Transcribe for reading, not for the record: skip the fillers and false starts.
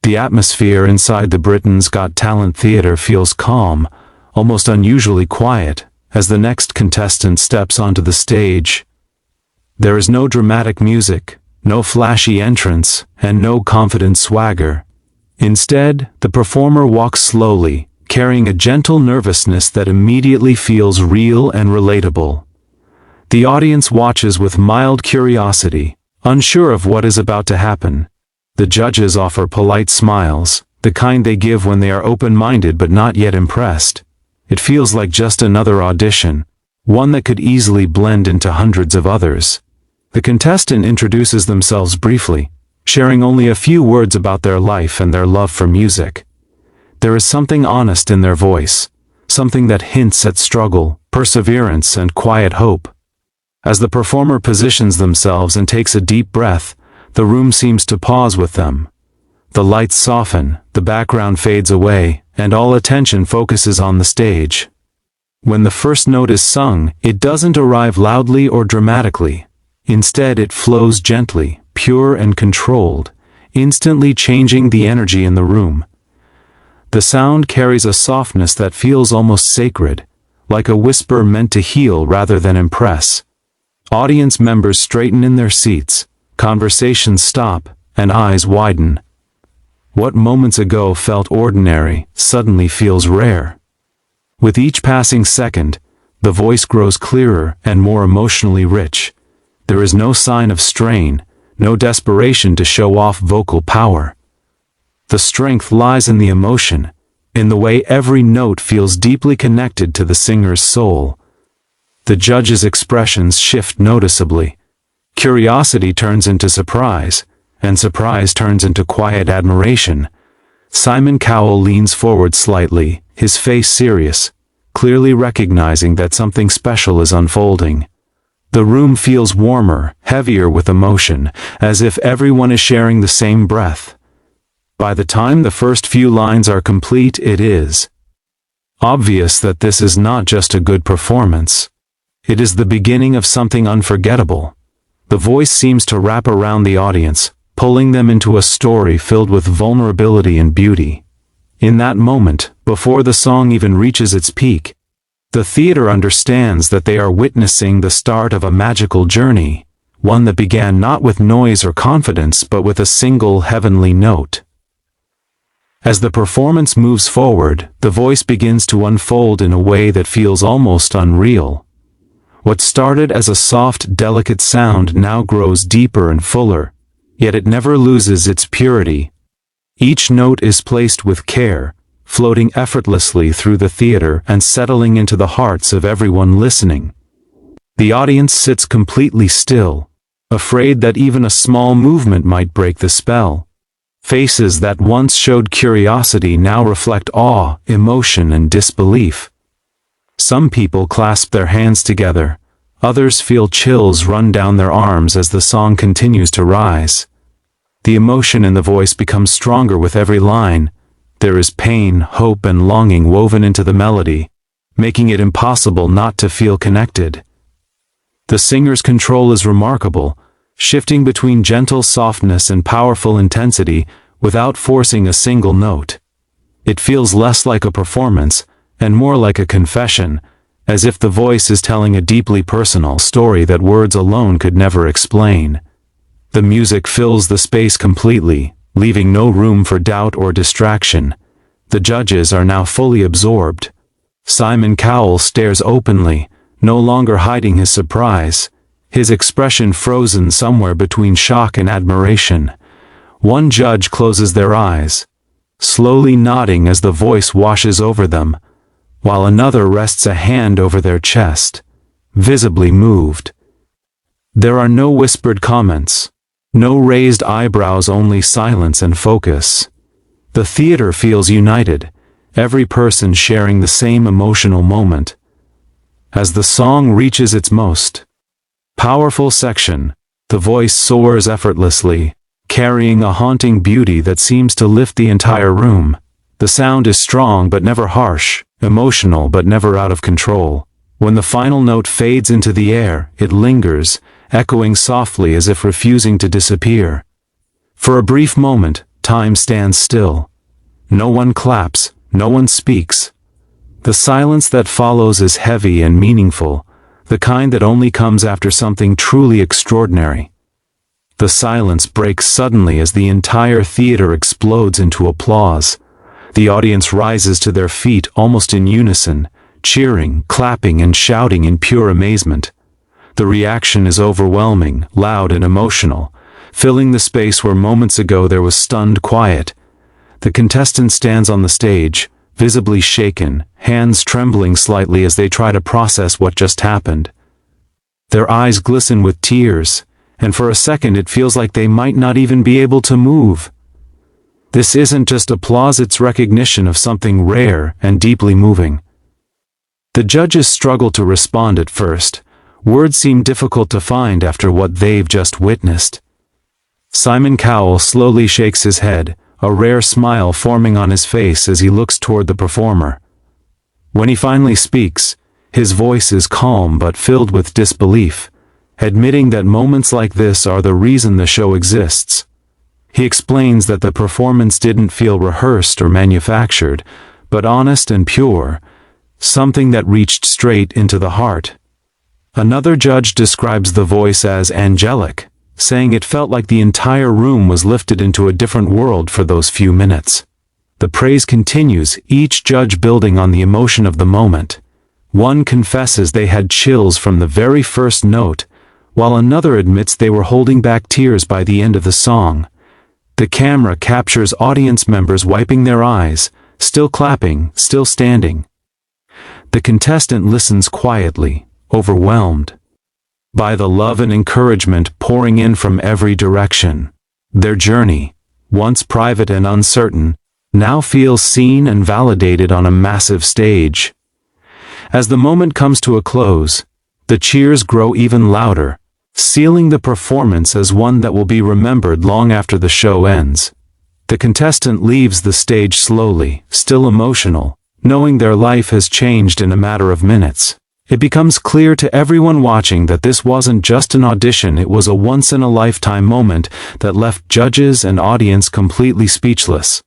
The atmosphere inside the Britain's Got Talent theater feels calm, almost unusually quiet, as the next contestant steps onto the stage. There is no dramatic music, no flashy entrance, and no confident swagger. Instead, the performer walks slowly, carrying a gentle nervousness that immediately feels real and relatable. The audience watches with mild curiosity, unsure of what is about to happen. The judges offer polite smiles, the kind they give when they are open-minded but not yet impressed. It feels like just another audition, one that could easily blend into hundreds of others. The contestant introduces themselves briefly, sharing only a few words about their life and their love for music. There is something honest in their voice, something that hints at struggle, perseverance, and quiet hope. As the performer positions themselves and takes a deep breath, the room seems to pause with them. The lights soften, the background fades away, and all attention focuses on the stage. When the first note is sung, it doesn't arrive loudly or dramatically. Instead, it flows gently, pure and controlled, instantly changing the energy in the room. The sound carries a softness that feels almost sacred, like a whisper meant to heal rather than impress. Audience members straighten in their seats, conversations stop, and eyes widen. What moments ago felt ordinary suddenly feels rare. With each passing second, the voice grows clearer and more emotionally rich. There is no sign of strain, no desperation to show off vocal power. The strength lies in the emotion, in the way every note feels deeply connected to the singer's soul. The judge's expressions shift noticeably. Curiosity turns into surprise, and surprise turns into quiet admiration. Simon Cowell leans forward slightly, his face serious, clearly recognizing that something special is unfolding. The room feels warmer, heavier with emotion, as if everyone is sharing the same breath. By the time the first few lines are complete, it is obvious that this is not just a good performance. It is the beginning of something unforgettable. The voice seems to wrap around the audience, pulling them into a story filled with vulnerability and beauty. In that moment, before the song even reaches its peak, the theater understands that they are witnessing the start of a magical journey, one that began not with noise or confidence but with a single heavenly note. As the performance moves forward, the voice begins to unfold in a way that feels almost unreal. What started as a soft, delicate sound now grows deeper and fuller, yet it never loses its purity. Each note is placed with care, floating effortlessly through the theater and settling into the hearts of everyone listening. The audience sits completely still, afraid that even a small movement might break the spell. Faces that once showed curiosity now reflect awe, emotion, and disbelief. Some people clasp their hands together, others feel chills run down their arms as the song continues to rise. The emotion in the voice becomes stronger with every line. There is pain, hope, and longing woven into the melody, making it impossible not to feel connected. The singer's control is remarkable, shifting between gentle softness and powerful intensity without forcing a single note. It feels less like a performance, and more like a confession, as if the voice is telling a deeply personal story that words alone could never explain. The music fills the space completely, leaving no room for doubt or distraction. The judges are now fully absorbed. Simon Cowell stares openly, no longer hiding his surprise, his expression frozen somewhere between shock and admiration. One judge closes their eyes, slowly nodding as the voice washes over them, while another rests a hand over their chest, visibly moved. There are no whispered comments, no raised eyebrows, only silence and focus. The theater feels united, every person sharing the same emotional moment. As the song reaches its most powerful section, the voice soars effortlessly, carrying a haunting beauty that seems to lift the entire room. The sound is strong but never harsh, emotional but never out of control. When the final note fades into the air, it lingers, echoing softly as if refusing to disappear. For a brief moment, time stands still. No one claps, no one speaks. The silence that follows is heavy and meaningful, the kind that only comes after something truly extraordinary. The silence breaks suddenly as the entire theater explodes into applause. The audience rises to their feet almost in unison, cheering, clapping, and shouting in pure amazement. The reaction is overwhelming, loud, and emotional, filling the space where moments ago there was stunned quiet. The contestant stands on the stage, visibly shaken, hands trembling slightly as they try to process what just happened. Their eyes glisten with tears, and for a second it feels like they might not even be able to move. This isn't just applause, it's recognition of something rare and deeply moving. The judges struggle to respond at first. Words seem difficult to find after what they've just witnessed. Simon Cowell slowly shakes his head, a rare smile forming on his face as he looks toward the performer. When he finally speaks, his voice is calm but filled with disbelief, admitting that moments like this are the reason the show exists. He explains that the performance didn't feel rehearsed or manufactured, but honest and pure, something that reached straight into the heart. Another judge describes the voice as angelic, saying it felt like the entire room was lifted into a different world for those few minutes. The praise continues, each judge building on the emotion of the moment. One confesses they had chills from the very first note, while another admits they were holding back tears by the end of the song. The camera captures audience members wiping their eyes, still clapping, still standing. The contestant listens quietly, overwhelmed by the love and encouragement pouring in from every direction. Their journey, once private and uncertain, now feels seen and validated on a massive stage. As the moment comes to a close, the cheers grow even louder, sealing the performance as one that will be remembered long after the show ends. The contestant leaves the stage slowly, still emotional, knowing their life has changed in a matter of minutes. It becomes clear to everyone watching that this wasn't just an audition, it was a once-in-a-lifetime moment that left judges and audience completely speechless.